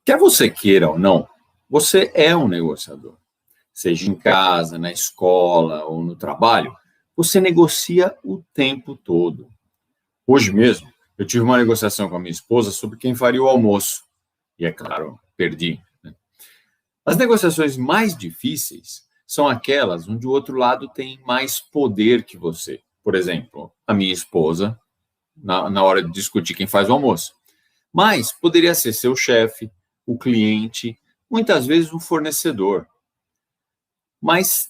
Quer você queira ou não, você é um negociador. Seja em casa, na escola ou no trabalho, você negocia o tempo todo. Hoje mesmo, eu tive uma negociação com a minha esposa sobre quem faria o almoço. E, é claro, perdi. As negociações mais difíceis são aquelas onde o outro lado tem mais poder que você. Por exemplo, a minha esposa, na hora de discutir quem faz o almoço. Mas poderia ser seu chefe, o cliente, muitas vezes um fornecedor. Mas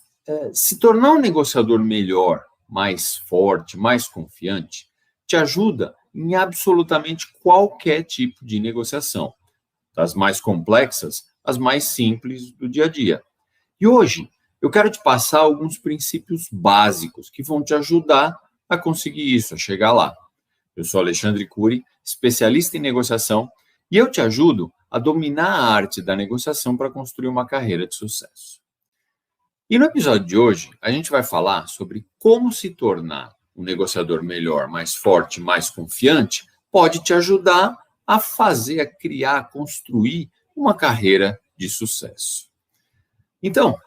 se tornar um negociador melhor, mais forte, mais confiante, te ajuda em absolutamente qualquer tipo de negociação, das mais complexas às mais simples do dia a dia. E hoje eu quero te passar alguns princípios básicos que vão te ajudar a conseguir isso, a chegar lá. Eu sou Alexandre Cury, especialista em negociação, e eu te ajudo a dominar a arte da negociação para construir uma carreira de sucesso. E no episódio de hoje, a gente vai falar sobre como se tornar um negociador melhor, mais forte, mais confiante, pode te ajudar a fazer, a criar, a construir uma carreira de sucesso. Então,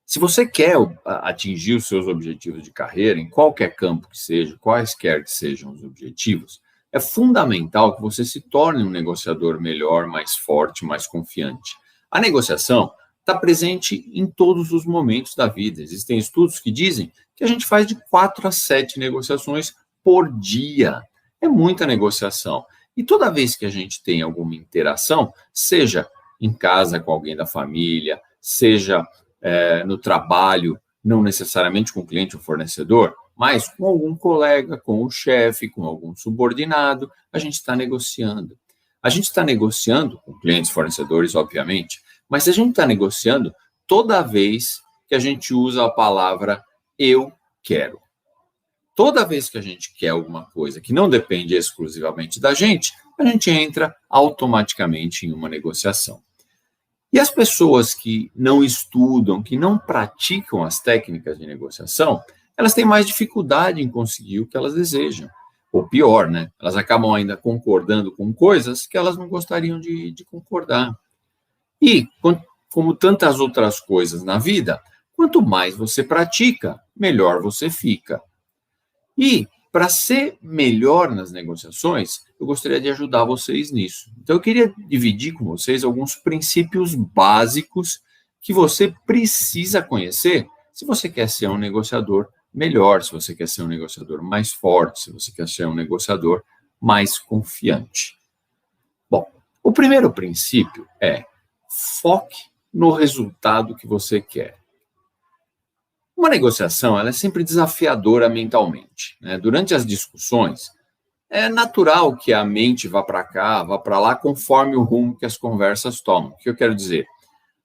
se você quer atingir os seus objetivos de carreira, em qualquer campo que seja, quaisquer que sejam os objetivos, é fundamental que você se torne um negociador melhor, mais forte, mais confiante. A negociação está presente em todos os momentos da vida. Existem estudos que dizem que a gente faz de 4 a 7 negociações por dia. É muita negociação. E toda vez que a gente tem alguma interação, seja em casa com alguém da família, seja no trabalho, não necessariamente com o cliente ou fornecedor, mas com algum colega, com o chefe, com algum subordinado, a gente está negociando. A gente está negociando com clientes, fornecedores, obviamente, mas a gente está negociando toda vez que a gente usa a palavra eu quero. Toda vez que a gente quer alguma coisa que não depende exclusivamente da gente, a gente entra automaticamente em uma negociação. E as pessoas que não estudam, que não praticam as técnicas de negociação, elas têm mais dificuldade em conseguir o que elas desejam. Ou pior, né? Elas acabam ainda concordando com coisas que elas não gostariam de concordar. E, como tantas outras coisas na vida, quanto mais você pratica, melhor você fica. E, para ser melhor nas negociações, eu gostaria de ajudar vocês nisso. Então, eu queria dividir com vocês alguns princípios básicos que você precisa conhecer se você quer ser um negociador melhor, se você quer ser um negociador mais forte, se você quer ser um negociador mais confiante. Bom, o primeiro princípio é foque no resultado que você quer. Uma negociação ela é sempre desafiadora mentalmente, né? Durante as discussões, é natural que a mente vá para cá, vá para lá, conforme o rumo que as conversas tomam. O que eu quero dizer?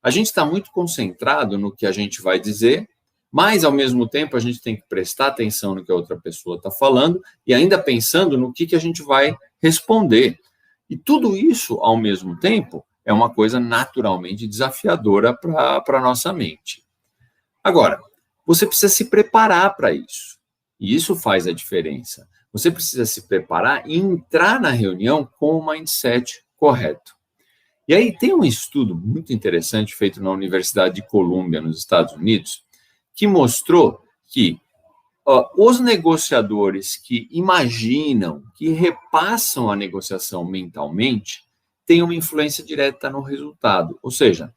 A gente está muito concentrado no que a gente vai dizer, mas, ao mesmo tempo, a gente tem que prestar atenção no que a outra pessoa está falando e ainda pensando no que a gente vai responder. E tudo isso, ao mesmo tempo, é uma coisa naturalmente desafiadora para a nossa mente. Agora, você precisa se preparar para isso. E isso faz a diferença. Você precisa se preparar e entrar na reunião com o mindset correto. E aí tem um estudo muito interessante feito na Universidade de Colômbia, nos Estados Unidos, que mostrou que os negociadores que imaginam, que repassam a negociação mentalmente, têm uma influência direta no resultado. Ou seja,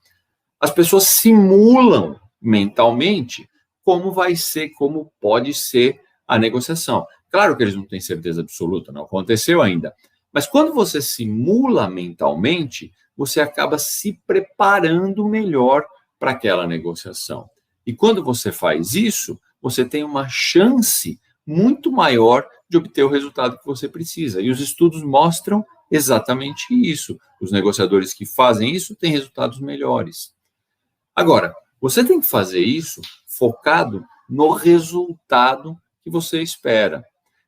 as pessoas simulam mentalmente como vai ser, como pode ser a negociação. Claro que eles não têm certeza absoluta, não aconteceu ainda. Mas quando você simula mentalmente, você acaba se preparando melhor para aquela negociação. E quando você faz isso, você tem uma chance muito maior de obter o resultado que você precisa. E os estudos mostram exatamente isso. Os negociadores que fazem isso têm resultados melhores. Agora, você tem que fazer isso focado no resultado que você espera.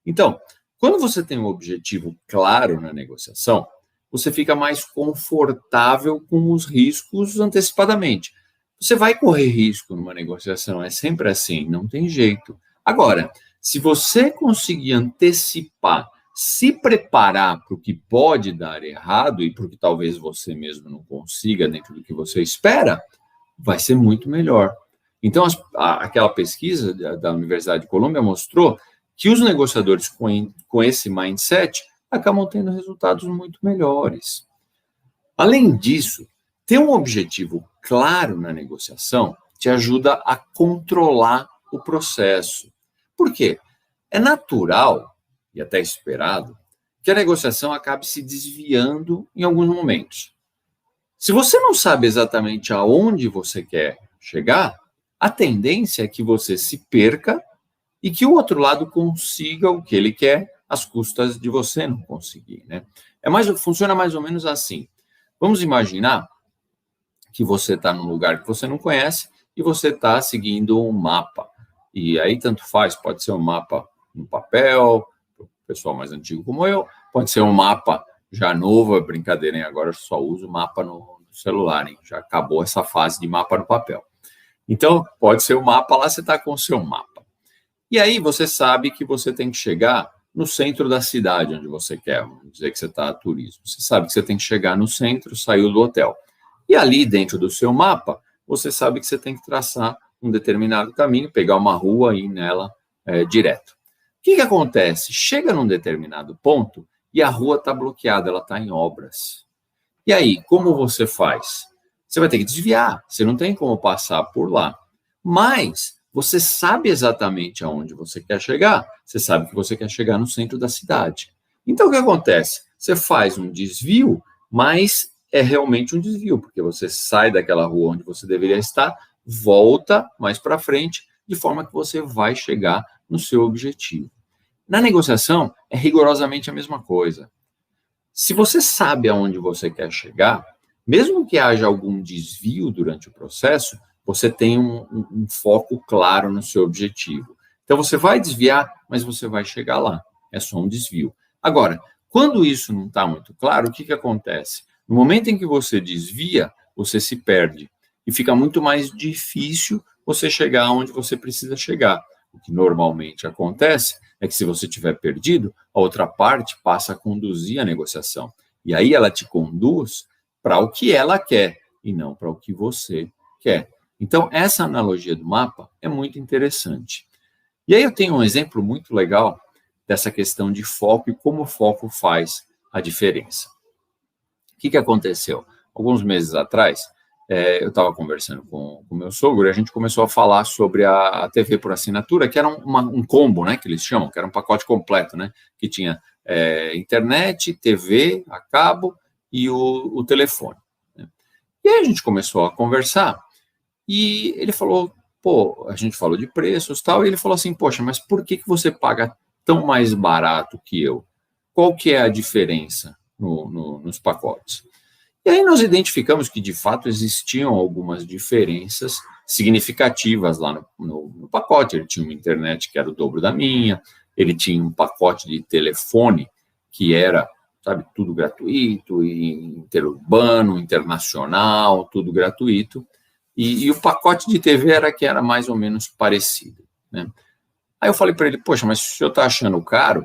Então, quando você tem um objetivo claro na negociação, você fica mais confortável com os riscos antecipadamente. Você vai correr risco numa negociação, é sempre assim, não tem jeito. Agora, se você conseguir antecipar se preparar para o que pode dar errado e para o que talvez você mesmo não consiga dentro do que você espera, vai ser muito melhor. Então, aquela pesquisa da Universidade de Colômbia mostrou que os negociadores com esse mindset acabam tendo resultados muito melhores. Além disso, ter um objetivo claro na negociação te ajuda a controlar o processo. Por quê? É natural e até esperado que a negociação acabe se desviando em alguns momentos. Se você não sabe exatamente aonde você quer chegar, a tendência é que você se perca e que o outro lado consiga o que ele quer às custas de você não conseguir, né? Funciona mais ou menos assim. Vamos imaginar que você está num lugar que você não conhece e você está seguindo um mapa. E aí tanto faz, pode ser um mapa no papel, para o pessoal mais antigo como eu, pode ser um mapa já novo, é brincadeira, hein? Agora eu só uso mapa no celular, hein? Já acabou essa fase de mapa no papel. Então, pode ser o mapa, lá você está com o seu mapa. E aí você sabe que você tem que chegar no centro da cidade onde você quer, vamos dizer que você está a turismo. Você sabe que você tem que chegar no centro, saiu do hotel. E ali dentro do seu mapa, você sabe que você tem que traçar um determinado caminho, pegar uma rua e ir nela direto. O que acontece? Chega num determinado ponto e a rua está bloqueada, ela está em obras. E aí, como você faz? Você vai ter que desviar, você não tem como passar por lá. Mas você sabe exatamente aonde você quer chegar, você sabe que você quer chegar no centro da cidade. Então, o que acontece? Você faz um desvio, mas é realmente um desvio, porque você sai daquela rua onde você deveria estar, volta mais para frente, de forma que você vai chegar no seu objetivo. Na negociação, é rigorosamente a mesma coisa. Se você sabe aonde você quer chegar, mesmo que haja algum desvio durante o processo, você tem um foco claro no seu objetivo. Então, você vai desviar, mas você vai chegar lá. É só um desvio. Agora, quando isso não está muito claro, o que acontece? No momento em que você desvia, você se perde. E fica muito mais difícil você chegar onde você precisa chegar. O que normalmente acontece é que se você tiver perdido, a outra parte passa a conduzir a negociação. E aí ela te conduz para o que ela quer e não para o que você quer. Então, essa analogia do mapa é muito interessante. E aí eu tenho um exemplo muito legal dessa questão de foco e como o foco faz a diferença. O que aconteceu? Alguns meses atrás, eu estava conversando com o meu sogro e a gente começou a falar sobre a TV por assinatura, que era um combo, né, que eles chamam, que era um pacote completo, né, que tinha internet, TV a cabo e o telefone. Né? E aí a gente começou a conversar e ele falou, a gente falou de preços e tal, e ele falou assim, poxa, mas por que você paga tão mais barato que eu? Qual que é a diferença nos pacotes? E aí nós identificamos que, de fato, existiam algumas diferenças significativas lá no pacote. Ele tinha uma internet que era o dobro da minha, ele tinha um pacote de telefone que era, sabe, tudo gratuito, interurbano, internacional, tudo gratuito. E o pacote de TV era mais ou menos parecido, né? Aí eu falei para ele, poxa, mas se o senhor está achando caro,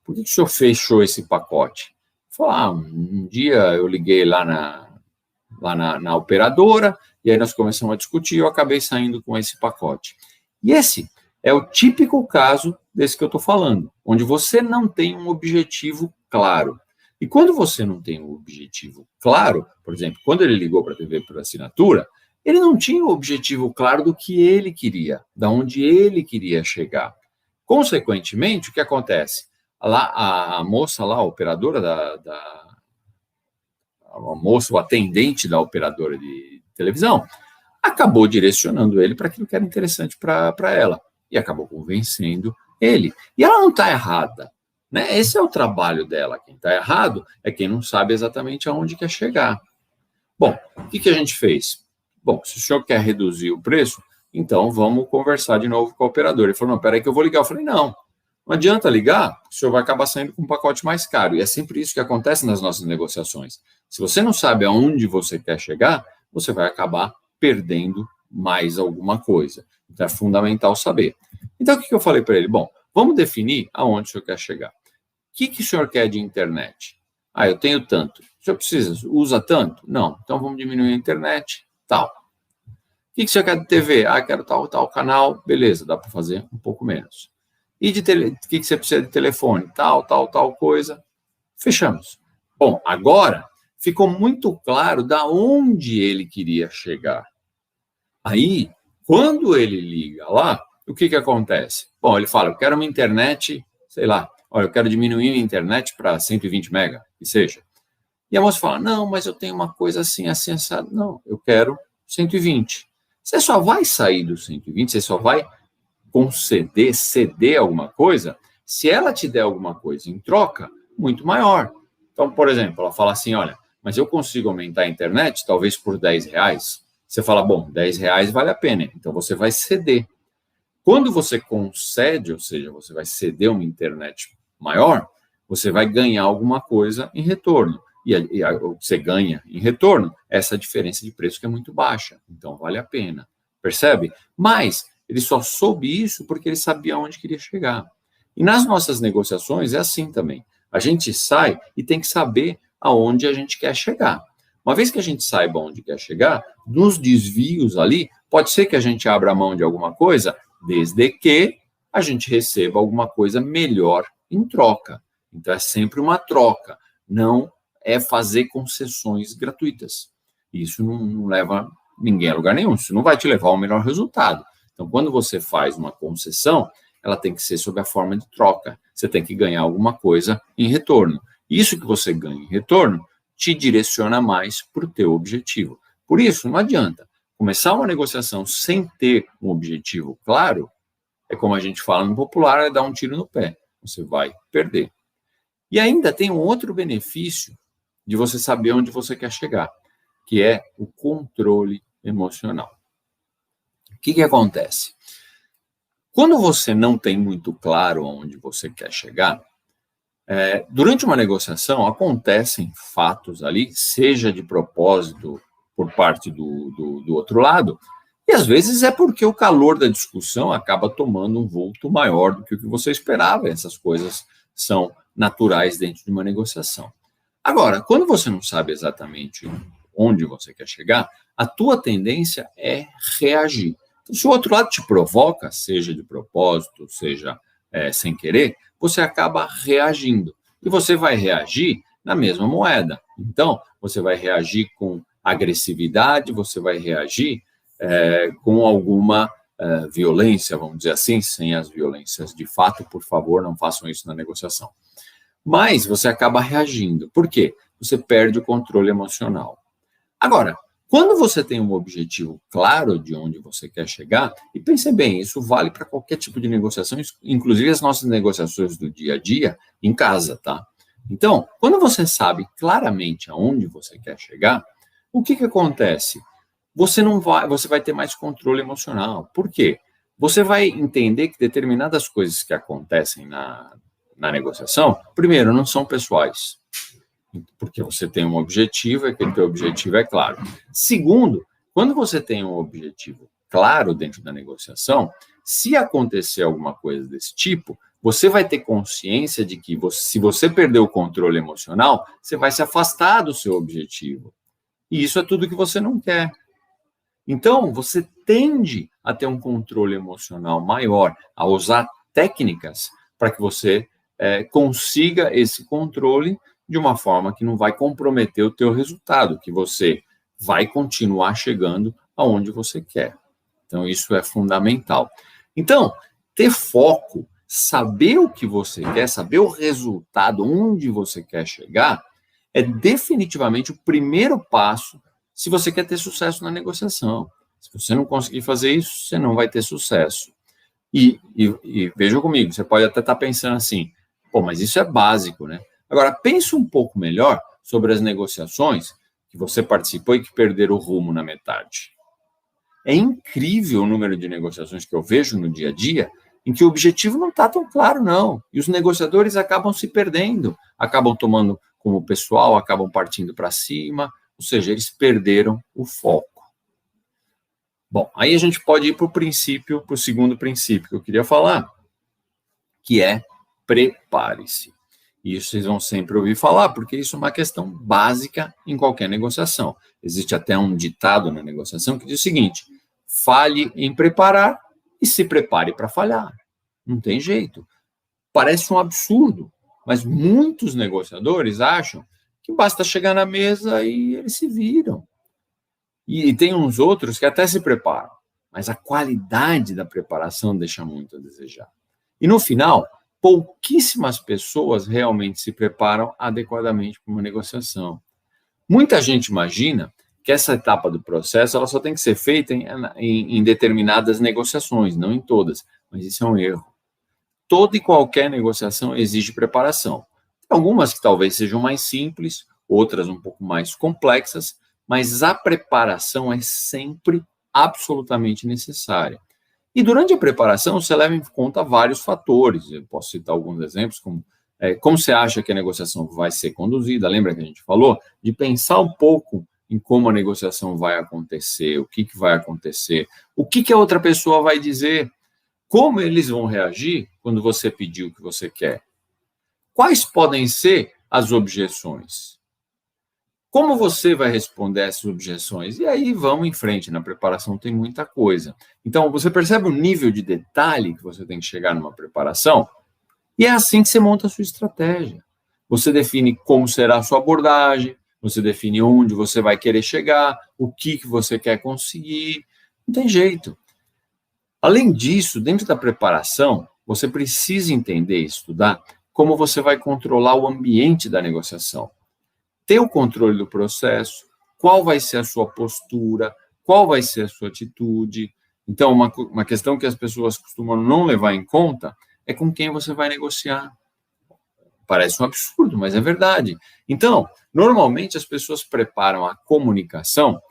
por que o senhor fechou esse pacote? Ele falou, um dia eu liguei lá na operadora, e aí nós começamos a discutir, e eu acabei saindo com esse pacote. E esse é o típico caso desse que eu estou falando, onde você não tem um objetivo claro. E quando você não tem um objetivo claro, por exemplo, quando ele ligou para a TV por assinatura, ele não tinha o objetivo claro do que ele queria, da onde ele queria chegar. Consequentemente, o que acontece? Lá, a moça lá, a operadora a moça, o atendente da operadora de televisão, acabou direcionando ele para aquilo que era interessante para ela. E acabou convencendo ele. E ela não está errada, né? Esse é o trabalho dela. Quem está errado é quem não sabe exatamente aonde quer chegar. Bom, o que a gente fez? Bom, se o senhor quer reduzir o preço, então vamos conversar de novo com a operadora. Ele falou, não, peraí que eu vou ligar. Eu falei, não adianta ligar, o senhor vai acabar saindo com um pacote mais caro. E é sempre isso que acontece nas nossas negociações. Se você não sabe aonde você quer chegar, você vai acabar perdendo mais alguma coisa. Então é fundamental saber. Então o que eu falei para ele? Bom, vamos definir aonde o senhor quer chegar. que o senhor quer de internet? Ah, eu tenho tanto. O senhor precisa, usa tanto? Não. Então vamos diminuir a internet, tal. O que o senhor quer de TV? Ah, quero tal canal. Beleza, dá para fazer um pouco menos. E de o que você precisa de telefone? Tal coisa. Fechamos. Bom, agora ficou muito claro da onde ele queria chegar. Aí, quando ele liga lá, o que acontece? Bom, ele fala, eu quero uma internet, sei lá, olha, eu quero diminuir a internet para 120 mega, que seja. E a moça fala, não, mas eu tenho uma coisa assim, assim, assado. Não, eu quero 120. Você só vai sair do 120, você só vai ceder alguma coisa, se ela te der alguma coisa em troca, muito maior. Então, por exemplo, ela fala assim, olha, mas eu consigo aumentar a internet talvez por R$ 10. Você fala, bom, R$ 10 vale a pena, então você vai ceder. Quando você concede, ou seja, você vai ceder uma internet maior, você vai ganhar alguma coisa em retorno. E o que você ganha em retorno, essa diferença de preço que é muito baixa. Então, vale a pena. Percebe? Mas ele só soube isso porque ele sabia onde queria chegar. E nas nossas negociações é assim também. A gente sai e tem que saber aonde a gente quer chegar. Uma vez que a gente saiba onde quer chegar, nos desvios ali, pode ser que a gente abra mão de alguma coisa, desde que a gente receba alguma coisa melhor em troca. Então, é sempre uma troca, não é fazer concessões gratuitas. Isso não leva ninguém a lugar nenhum, isso não vai te levar ao melhor resultado. Então, quando você faz uma concessão, ela tem que ser sob a forma de troca. Você tem que ganhar alguma coisa em retorno. Isso que você ganha em retorno te direciona mais para o teu objetivo. Por isso, não adianta começar uma negociação sem ter um objetivo claro, é como a gente fala no popular, é dar um tiro no pé. Você vai perder. E ainda tem um outro benefício de você saber onde você quer chegar, que é o controle emocional. O que acontece? Quando você não tem muito claro onde você quer chegar, durante uma negociação acontecem fatos ali, seja de propósito por parte do outro lado, e às vezes é porque o calor da discussão acaba tomando um vulto maior do que o que você esperava. Essas coisas são naturais dentro de uma negociação. Agora, quando você não sabe exatamente onde você quer chegar, a tua tendência é reagir. Então, se o outro lado te provoca, seja de propósito, seja sem querer, você acaba reagindo. E você vai reagir na mesma moeda. Então, você vai reagir com agressividade, você vai reagir com alguma violência, vamos dizer assim, sem as violências de fato. Por favor, não façam isso na negociação. Mas você acaba reagindo. Por quê? Você perde o controle emocional. Agora, quando você tem um objetivo claro de onde você quer chegar, e pense bem, isso vale para qualquer tipo de negociação, inclusive as nossas negociações do dia a dia em casa, tá? Então, quando você sabe claramente aonde você quer chegar, o que acontece? Você vai ter mais controle emocional. Por quê? Você vai entender que determinadas coisas que acontecem na negociação, primeiro, não são pessoais, porque você tem um objetivo e aquele teu objetivo é claro. Segundo, quando você tem um objetivo claro dentro da negociação, se acontecer alguma coisa desse tipo, você vai ter consciência de que se você perder o controle emocional, você vai se afastar do seu objetivo. E isso é tudo que você não quer. Então, você tende a ter um controle emocional maior, a usar técnicas para que você consiga esse controle de uma forma que não vai comprometer o teu resultado, que você vai continuar chegando aonde você quer. Então, isso é fundamental. Então, ter foco, saber o que você quer, saber o resultado, onde você quer chegar, é definitivamente o primeiro passo se você quer ter sucesso na negociação. Se você não conseguir fazer isso, você não vai ter sucesso. E veja comigo, você pode até estar pensando assim, pô, mas isso é básico, né? Agora, pense um pouco melhor sobre as negociações que você participou e que perderam o rumo na metade. É incrível o número de negociações que eu vejo no dia a dia em que o objetivo não está tão claro, não. E os negociadores acabam se perdendo, acabam tomando como pessoal, acabam partindo para cima, ou seja, eles perderam o foco. Bom, aí a gente pode ir para o segundo princípio que eu queria falar, que é prepare-se. E isso vocês vão sempre ouvir falar, porque isso é uma questão básica em qualquer negociação. Existe até um ditado na negociação que diz o seguinte: falhe em preparar e se prepare para falhar. Não tem jeito. Parece um absurdo, mas muitos negociadores acham que basta chegar na mesa e eles se viram. E tem uns outros que até se preparam, mas a qualidade da preparação deixa muito a desejar. E no final, pouquíssimas pessoas realmente se preparam adequadamente para uma negociação. Muita gente imagina que essa etapa do processo ela só tem que ser feita em determinadas negociações, não em todas, mas isso é um erro. Toda e qualquer negociação exige preparação. Algumas que talvez sejam mais simples, outras um pouco mais complexas, mas a preparação é sempre absolutamente necessária. E durante a preparação, você leva em conta vários fatores. Eu posso citar alguns exemplos, como você acha que a negociação vai ser conduzida. Lembra que a gente falou? De pensar um pouco em como a negociação vai acontecer, o que vai acontecer, o que a outra pessoa vai dizer, como eles vão reagir quando você pedir o que você quer. Quais podem ser as objeções? Como você vai responder essas objeções? E aí vamos em frente, na preparação tem muita coisa. Então, você percebe o nível de detalhe que você tem que chegar numa preparação? E é assim que você monta a sua estratégia. Você define como será a sua abordagem, você define onde você vai querer chegar, o que você quer conseguir. Não tem jeito. Além disso, dentro da preparação, você precisa entender e estudar como você vai controlar o ambiente da negociação. Ter o controle do processo, qual vai ser a sua postura, qual vai ser a sua atitude. Então, uma questão que as pessoas costumam não levar em conta é com quem você vai negociar. Parece um absurdo, mas é verdade. Então, normalmente as pessoas preparam a comunicação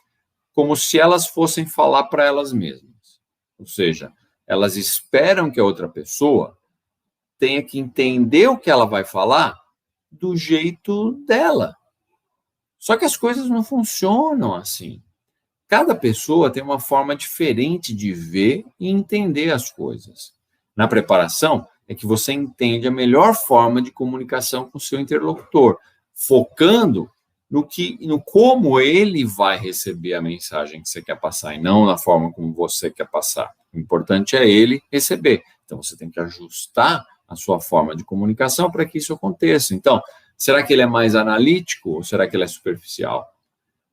como se elas fossem falar para elas mesmas. Ou seja, elas esperam que a outra pessoa tenha que entender o que ela vai falar do jeito dela. Só que as coisas não funcionam assim. Cada pessoa tem uma forma diferente de ver e entender as coisas. Na preparação, é que você entende a melhor forma de comunicação com o seu interlocutor, focando no como ele vai receber a mensagem que você quer passar e não na forma como você quer passar. O importante é ele receber. Então, você tem que ajustar a sua forma de comunicação para que isso aconteça. Então, será que ele é mais analítico ou será que ele é superficial?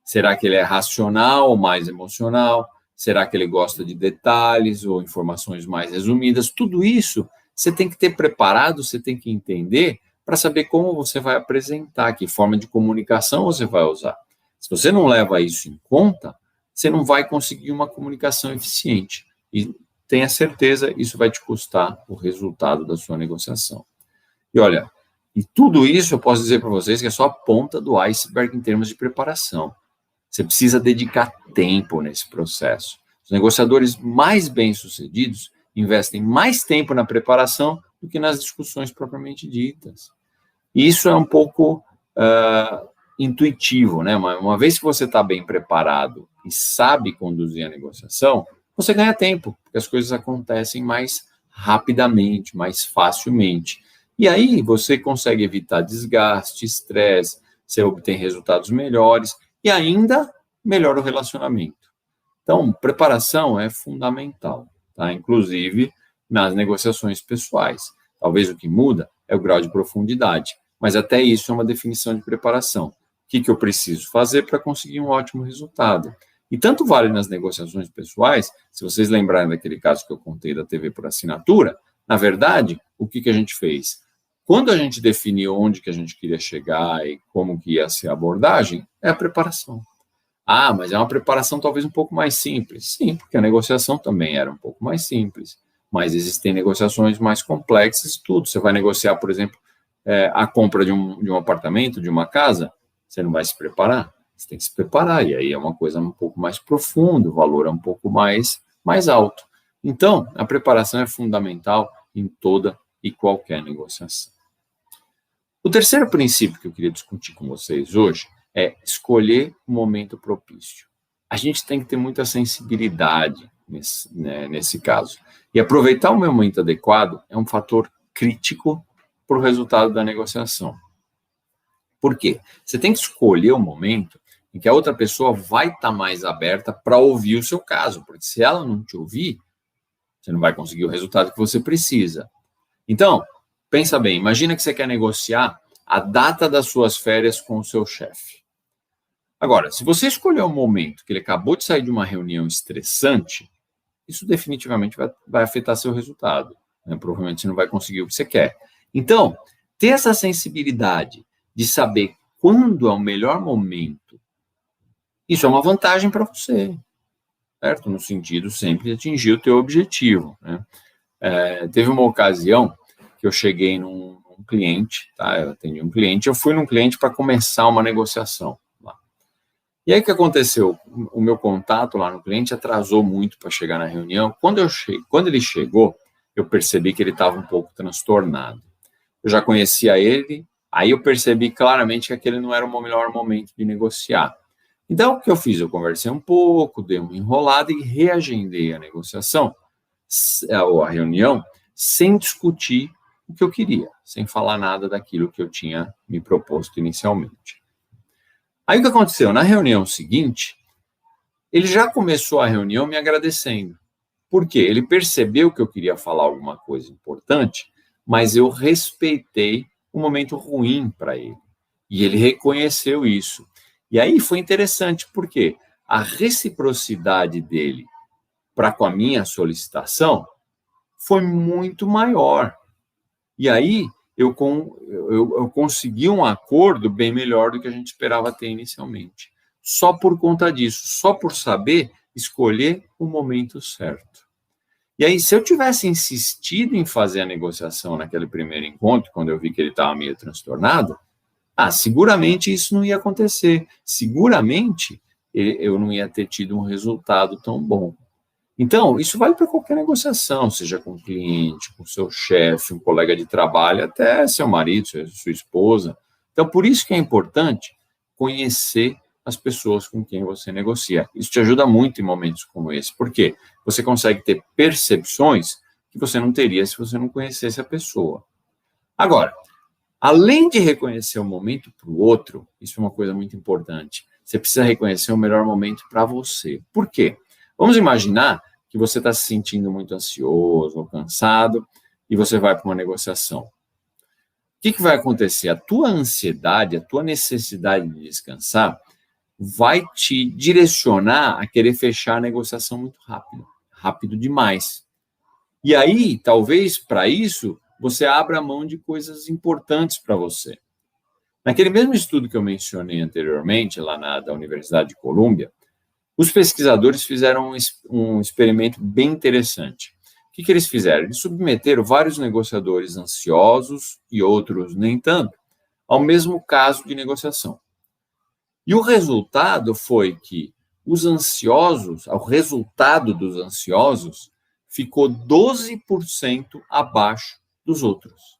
Será que ele é racional ou mais emocional? Será que ele gosta de detalhes ou informações mais resumidas? Tudo isso você tem que ter preparado, você tem que entender para saber como você vai apresentar, que forma de comunicação você vai usar. Se você não leva isso em conta, você não vai conseguir uma comunicação eficiente. E tenha certeza, isso vai te custar o resultado da sua negociação. E olha, e tudo isso eu posso dizer para vocês que é só a ponta do iceberg em termos de preparação. Você precisa dedicar tempo nesse processo. Os negociadores mais bem-sucedidos investem mais tempo na preparação do que nas discussões propriamente ditas. E isso é um pouco intuitivo, né? Uma vez que você está bem preparado e sabe conduzir a negociação, você ganha tempo, porque as coisas acontecem mais rapidamente, mais facilmente. E aí você consegue evitar desgaste, estresse, você obtém resultados melhores e ainda melhora o relacionamento. Então, preparação é fundamental, tá? Inclusive nas negociações pessoais. Talvez o que muda é o grau de profundidade, mas até isso é uma definição de preparação. O que eu preciso fazer para conseguir um ótimo resultado? E tanto vale nas negociações pessoais, se vocês lembrarem daquele caso que eu contei da TV por assinatura, na verdade, o que a gente fez? Quando a gente definiu onde que a gente queria chegar e como que ia ser a abordagem, é a preparação. Ah, mas é uma preparação talvez um pouco mais simples. Sim, porque a negociação também era um pouco mais simples. Mas existem negociações mais complexas, tudo. Você vai negociar, por exemplo, a compra de um apartamento, de uma casa, você não vai se preparar? Você tem que se preparar, e aí é uma coisa um pouco mais profunda, o valor é um pouco mais alto. Então, a preparação é fundamental em toda e qualquer negociação. O terceiro princípio que eu queria discutir com vocês hoje é escolher o momento propício. A gente tem que ter muita sensibilidade nesse caso. E aproveitar o momento adequado é um fator crítico para o resultado da negociação. Por quê? Você tem que escolher o momento em que a outra pessoa vai estar mais aberta para ouvir o seu caso, porque se ela não te ouvir, você não vai conseguir o resultado que você precisa. Então, pensa bem, imagina que você quer negociar a data das suas férias com o seu chefe. Agora, se você escolher um momento que ele acabou de sair de uma reunião estressante, isso definitivamente vai afetar seu resultado, né? Provavelmente você não vai conseguir o que você quer. Então, ter essa sensibilidade de saber quando é o melhor momento, isso é uma vantagem para você, certo? No sentido sempre de atingir o teu objetivo, né? Teve uma ocasião que eu cheguei num cliente, tá? Eu atendi um cliente, eu fui num cliente para começar uma negociação lá. E aí o que aconteceu? O meu contato lá no cliente atrasou muito para chegar na reunião. Quando ele chegou, eu percebi que ele estava um pouco transtornado. Eu já conhecia ele, aí eu percebi claramente que aquele não era o melhor momento de negociar. Então, o que eu fiz? Eu conversei um pouco, dei uma enrolada e reagendei a negociação, ou a reunião, sem discutir o que eu queria, sem falar nada daquilo que eu tinha me proposto inicialmente. Aí o que aconteceu? Na reunião seguinte, ele já começou a reunião me agradecendo. Por quê? Ele percebeu que eu queria falar alguma coisa importante, mas eu respeitei um momento ruim para ele. E ele reconheceu isso. E aí foi interessante, porque a reciprocidade dele para com a minha solicitação foi muito maior. E aí eu consegui um acordo bem melhor do que a gente esperava ter inicialmente. Só por conta disso, só por saber escolher o momento certo. E aí, se eu tivesse insistido em fazer a negociação naquele primeiro encontro, quando eu vi que ele estava meio transtornado, seguramente isso não ia acontecer. Seguramente eu não ia ter tido um resultado tão bom. Então, isso vale para qualquer negociação, seja com o cliente, com o seu chefe, um colega de trabalho, até seu marido, sua esposa. Então, por isso que é importante conhecer as pessoas com quem você negocia. Isso te ajuda muito em momentos como esse, porque você consegue ter percepções que você não teria se você não conhecesse a pessoa. Agora, além de reconhecer o momento para o outro, isso é uma coisa muito importante, você precisa reconhecer o melhor momento para você. Por quê? Vamos imaginar que você está se sentindo muito ansioso ou cansado e você vai para uma negociação. O que vai acontecer? A tua ansiedade, a tua necessidade de descansar vai te direcionar a querer fechar a negociação muito rápido, rápido demais. E aí, talvez, para isso, você abra mão de coisas importantes para você. Naquele mesmo estudo que eu mencionei anteriormente, lá da Universidade de Colômbia, os pesquisadores fizeram um experimento bem interessante. O que eles fizeram? Eles submeteram vários negociadores ansiosos e outros nem tanto ao mesmo caso de negociação. E o resultado foi que o resultado dos ansiosos ficou 12% abaixo dos outros.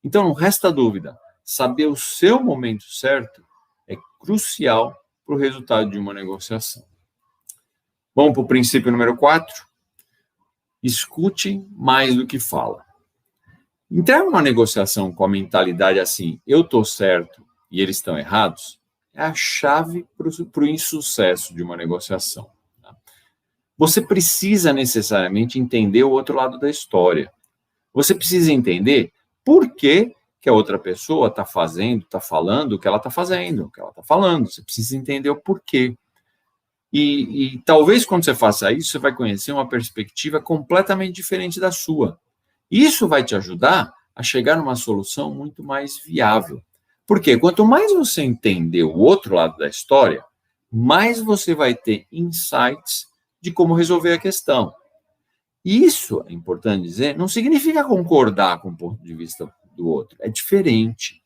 Então, não resta dúvida, saber o seu momento certo é crucial para o resultado de uma negociação. Vamos para o princípio número 4. Escute mais do que fala. Entrar numa negociação com a mentalidade assim, eu estou certo e eles estão errados, é a chave para o insucesso de uma negociação. Tá? Você precisa necessariamente entender o outro lado da história. Você precisa entender por que a outra pessoa está falando o que ela está fazendo, o que ela está falando. Você precisa entender o porquê. E talvez quando você faça isso, você vai conhecer uma perspectiva completamente diferente da sua. Isso vai te ajudar a chegar numa solução muito mais viável. Porque quanto mais você entender o outro lado da história, mais você vai ter insights de como resolver a questão. Isso, é importante dizer, não significa concordar com o ponto de vista do outro. É diferente.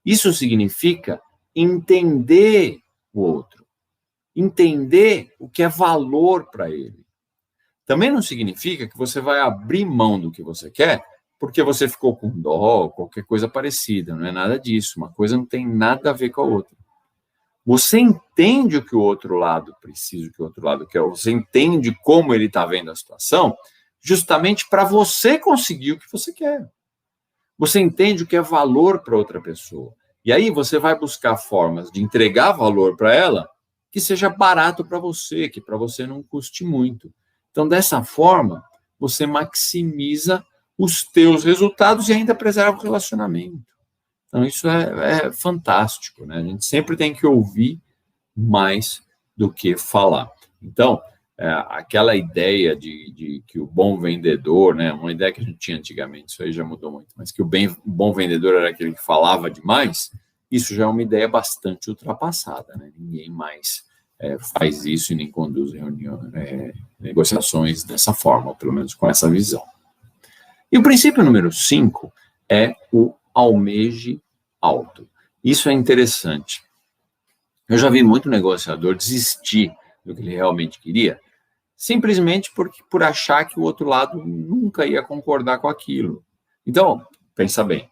Isso significa entender o outro. Entender o que é valor para ele. Também não significa que você vai abrir mão do que você quer porque você ficou com dó, qualquer coisa parecida. Não é nada disso. Uma coisa não tem nada a ver com a outra. Você entende o que o outro lado precisa, o que o outro lado quer. Você entende como ele está vendo a situação, justamente para você conseguir o que você quer. Você entende o que é valor para outra pessoa. E aí você vai buscar formas de entregar valor para ela que seja barato para você, que para você não custe muito. Então, dessa forma, você maximiza os teus resultados e ainda preserva o relacionamento. Então, isso é fantástico, né? A gente sempre tem que ouvir mais do que falar. Então, aquela ideia de que o bom vendedor, né, uma ideia que a gente tinha antigamente, isso aí já mudou muito, mas que o bom vendedor era aquele que falava demais, isso já é uma ideia bastante ultrapassada, né? Ninguém mais faz isso e nem conduz reuniões, negociações dessa forma, pelo menos com essa visão. E o princípio número 5 é o almeje alto. Isso é interessante. Eu já vi muito negociador desistir do que ele realmente queria, simplesmente por achar que o outro lado nunca ia concordar com aquilo. Então, pensa bem,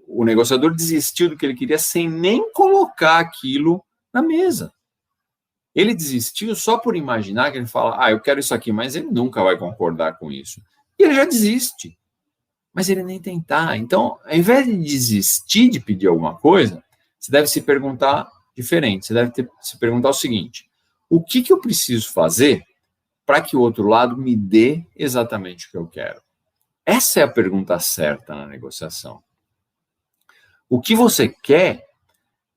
o negociador desistiu do que ele queria sem nem colocar aquilo na mesa. Ele desistiu só por imaginar que ele fala, eu quero isso aqui, mas ele nunca vai concordar com isso. E ele já desiste, mas ele nem tentar. Então, ao invés de desistir de pedir alguma coisa, você deve se perguntar diferente. Você deve se perguntar o seguinte, o que eu preciso fazer para que o outro lado me dê exatamente o que eu quero? Essa é a pergunta certa na negociação. O que você quer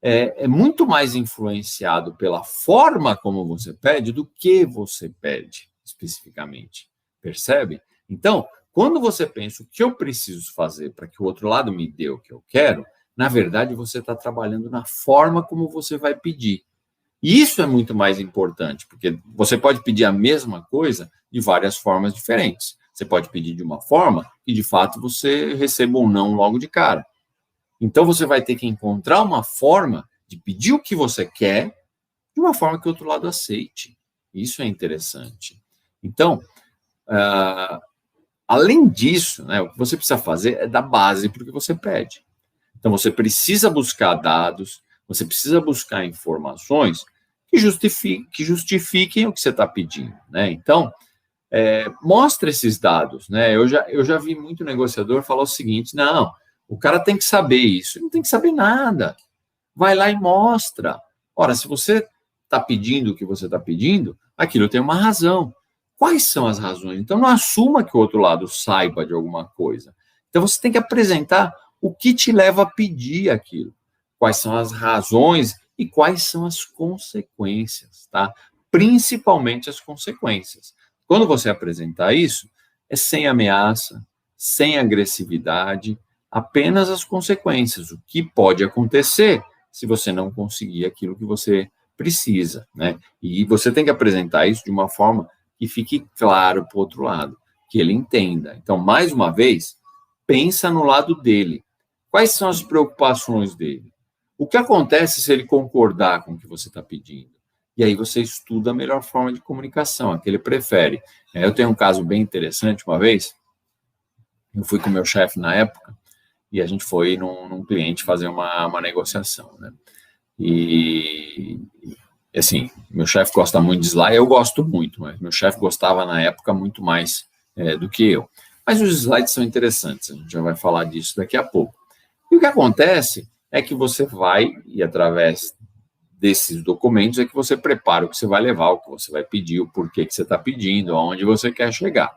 é muito mais influenciado pela forma como você pede do que você pede, especificamente. Percebe? Então, quando você pensa o que eu preciso fazer para que o outro lado me dê o que eu quero, na verdade, você está trabalhando na forma como você vai pedir. E isso é muito mais importante, porque você pode pedir a mesma coisa de várias formas diferentes. Você pode pedir de uma forma e, de fato, você receba um não logo de cara. Então, você vai ter que encontrar uma forma de pedir o que você quer de uma forma que o outro lado aceite. Isso é interessante. Então, além disso, né, o que você precisa fazer é dar base para o que você pede. Então, você precisa buscar dados, você precisa buscar informações que justifiquem o que você está pedindo, né? Então, mostra esses dados, né? Eu já vi muito negociador falar o seguinte, não, o cara tem que saber isso. Ele não tem que saber nada. Vai lá e mostra. Ora, se você está pedindo o que você está pedindo, aquilo tem uma razão. Quais são as razões? Então, não assuma que o outro lado saiba de alguma coisa. Então, você tem que apresentar o que te leva a pedir aquilo. Quais são as razões e quais são as consequências, tá? Principalmente as consequências. Quando você apresentar isso, é sem ameaça, sem agressividade, apenas as consequências, o que pode acontecer se você não conseguir aquilo que você precisa, né? E você tem que apresentar isso de uma forma que fique claro para o outro lado, que ele entenda. Então, mais uma vez, pensa no lado dele. Quais são as preocupações dele? O que acontece se ele concordar com o que você está pedindo? E aí você estuda a melhor forma de comunicação, a que ele prefere. Eu tenho um caso bem interessante uma vez, eu fui com o meu chefe na época, e a gente foi num cliente fazer uma negociação, né? E, assim, meu chefe gosta muito de slide, eu gosto muito, mas meu chefe gostava na época muito mais do que eu. Mas os slides são interessantes, a gente já vai falar disso daqui a pouco. E o que acontece é que você vai, e através desses documentos, é que você prepara o que você vai levar, o que você vai pedir, o porquê que você está pedindo, aonde você quer chegar.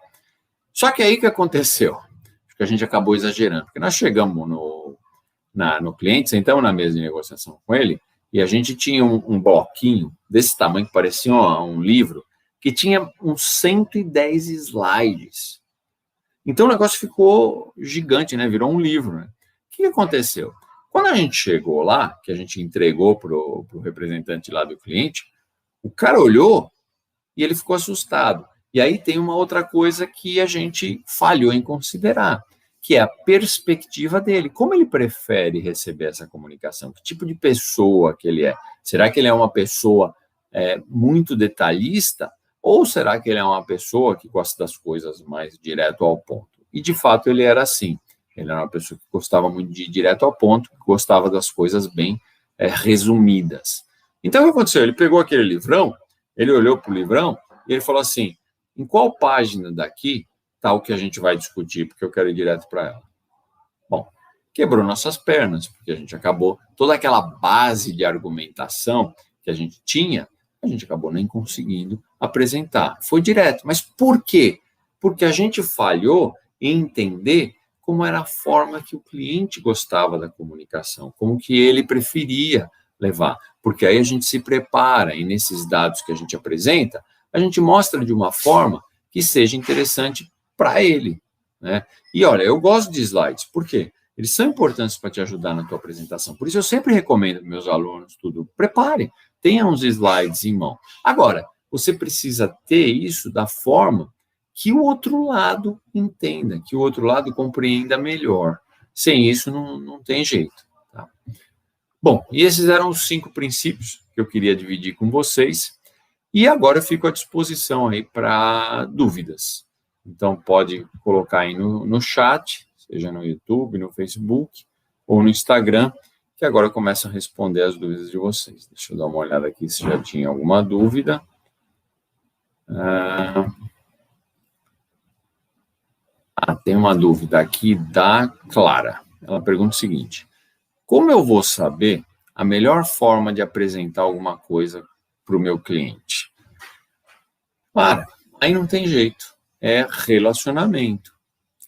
Só que aí o que aconteceu? Acho que a gente acabou exagerando, porque nós chegamos no cliente, sentamos na mesa de negociação com ele, e a gente tinha um bloquinho desse tamanho, que parecia um livro, que tinha uns 110 slides. Então o negócio ficou gigante, né? Virou um livro, né? O que aconteceu? Quando a gente chegou lá, que a gente entregou para o representante lá do cliente, o cara olhou e ele ficou assustado. E aí tem uma outra coisa que a gente falhou em considerar, que é a perspectiva dele. Como ele prefere receber essa comunicação? Que tipo de pessoa que ele é? Será que ele é uma pessoa muito detalhista? Ou será que ele é uma pessoa que gosta das coisas mais direto ao ponto? E, de fato, ele era assim. Ele era uma pessoa que gostava muito de ir direto ao ponto, que gostava das coisas bem resumidas. Então, o que aconteceu? Ele pegou aquele livrão, ele olhou para o livrão e ele falou assim, em qual página daqui está o que a gente vai discutir, porque eu quero ir direto para ela. Bom, quebrou nossas pernas, porque a gente acabou, toda aquela base de argumentação que a gente tinha, a gente acabou nem conseguindo apresentar. Foi direto. Mas por quê? Porque a gente falhou em entender como era a forma que o cliente gostava da comunicação, como que ele preferia levar. Porque aí a gente se prepara e nesses dados que a gente apresenta, a gente mostra de uma forma que seja interessante para ele, né? E olha, eu gosto de slides. Por quê? Eles são importantes para te ajudar na tua apresentação. Por isso eu sempre recomendo para meus alunos tudo. Prepare, tenha uns slides em mão. Agora, você precisa ter isso da forma que o outro lado entenda, que o outro lado compreenda melhor. Sem isso, não tem jeito. Tá? Bom, e esses eram os 5 princípios que eu queria dividir com vocês. E agora eu fico à disposição aí para dúvidas. Então, pode colocar aí no chat, seja no YouTube, no Facebook ou no Instagram, que agora eu começo a responder as dúvidas de vocês. Deixa eu dar uma olhada aqui se já tinha alguma dúvida. Tem uma dúvida aqui da Clara. Ela pergunta o seguinte: como eu vou saber a melhor forma de apresentar alguma coisa para o meu cliente? Clara, aí não tem jeito. É relacionamento.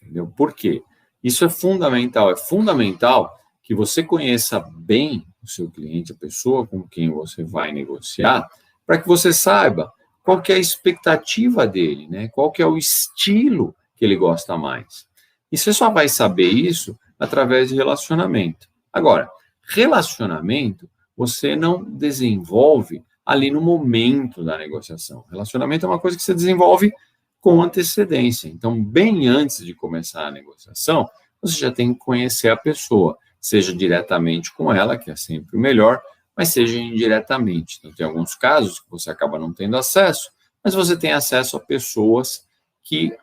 Entendeu? Por quê? Isso é fundamental. É fundamental que você conheça bem o seu cliente, a pessoa com quem você vai negociar, para que você saiba qual que é a expectativa dele, né? Qual que é o estilo que ele gosta mais. E você só vai saber isso através de relacionamento. Agora, relacionamento você não desenvolve ali no momento da negociação. Relacionamento é uma coisa que você desenvolve com antecedência. Então, bem antes de começar a negociação, você já tem que conhecer a pessoa, seja diretamente com ela, que é sempre o melhor, mas seja indiretamente. Então, tem alguns casos que você acaba não tendo acesso, mas você tem acesso a pessoas que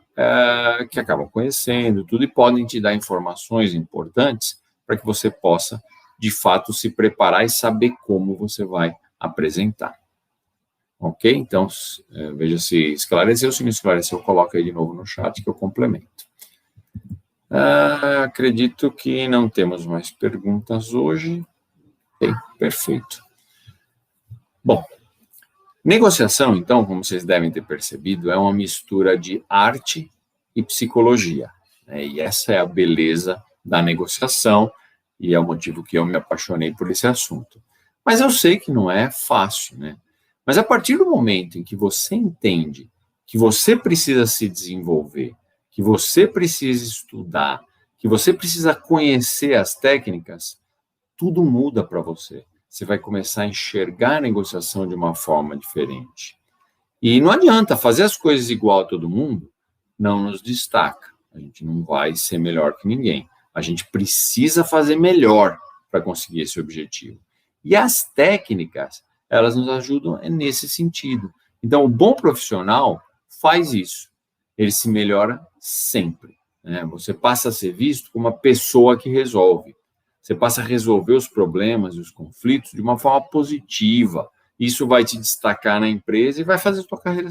acabam conhecendo tudo e podem te dar informações importantes para que você possa, de fato, se preparar e saber como você vai apresentar. Ok? Então, veja se esclareceu. Se não esclareceu, coloca aí de novo no chat que eu complemento. Acredito que não temos mais perguntas hoje. Ok, perfeito. Bom, negociação, então, como vocês devem ter percebido, é uma mistura de arte e psicologia, né? E essa é a beleza da negociação e é o motivo que eu me apaixonei por esse assunto. Mas eu sei que não é fácil, né? Mas a partir do momento em que você entende que você precisa se desenvolver, que você precisa estudar, que você precisa conhecer as técnicas, tudo muda para você. Você vai começar a enxergar a negociação de uma forma diferente. E não adianta fazer as coisas igual a todo mundo, não nos destaca. A gente não vai ser melhor que ninguém. A gente precisa fazer melhor para conseguir esse objetivo. E as técnicas, elas nos ajudam nesse sentido. Então, o bom profissional faz isso. Ele se melhora sempre, né? Você passa a ser visto como uma pessoa que resolve. Você passa a resolver os problemas e os conflitos de uma forma positiva. Isso vai te destacar na empresa e vai fazer a sua carreira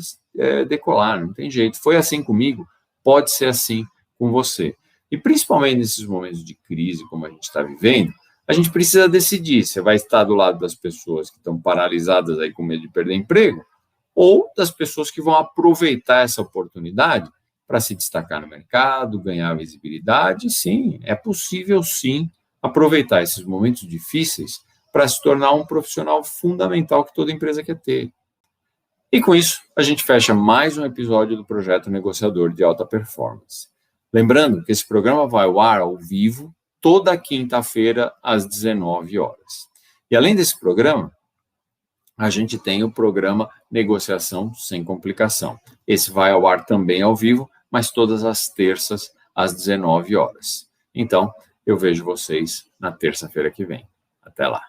decolar, não tem jeito. Foi assim comigo, pode ser assim com você. E principalmente nesses momentos de crise, como a gente está vivendo, a gente precisa decidir. Você vai estar do lado das pessoas que estão paralisadas aí com medo de perder emprego, ou das pessoas que vão aproveitar essa oportunidade para se destacar no mercado, ganhar visibilidade. Sim, é possível, sim, aproveitar esses momentos difíceis para se tornar um profissional fundamental que toda empresa quer ter. E com isso, a gente fecha mais um episódio do Projeto Negociador de Alta Performance. Lembrando que esse programa vai ao ar ao vivo toda quinta-feira às 19 horas. E além desse programa, a gente tem o programa Negociação Sem Complicação. Esse vai ao ar também ao vivo, mas todas as terças às 19 horas. Então, eu vejo vocês na terça-feira que vem. Até lá.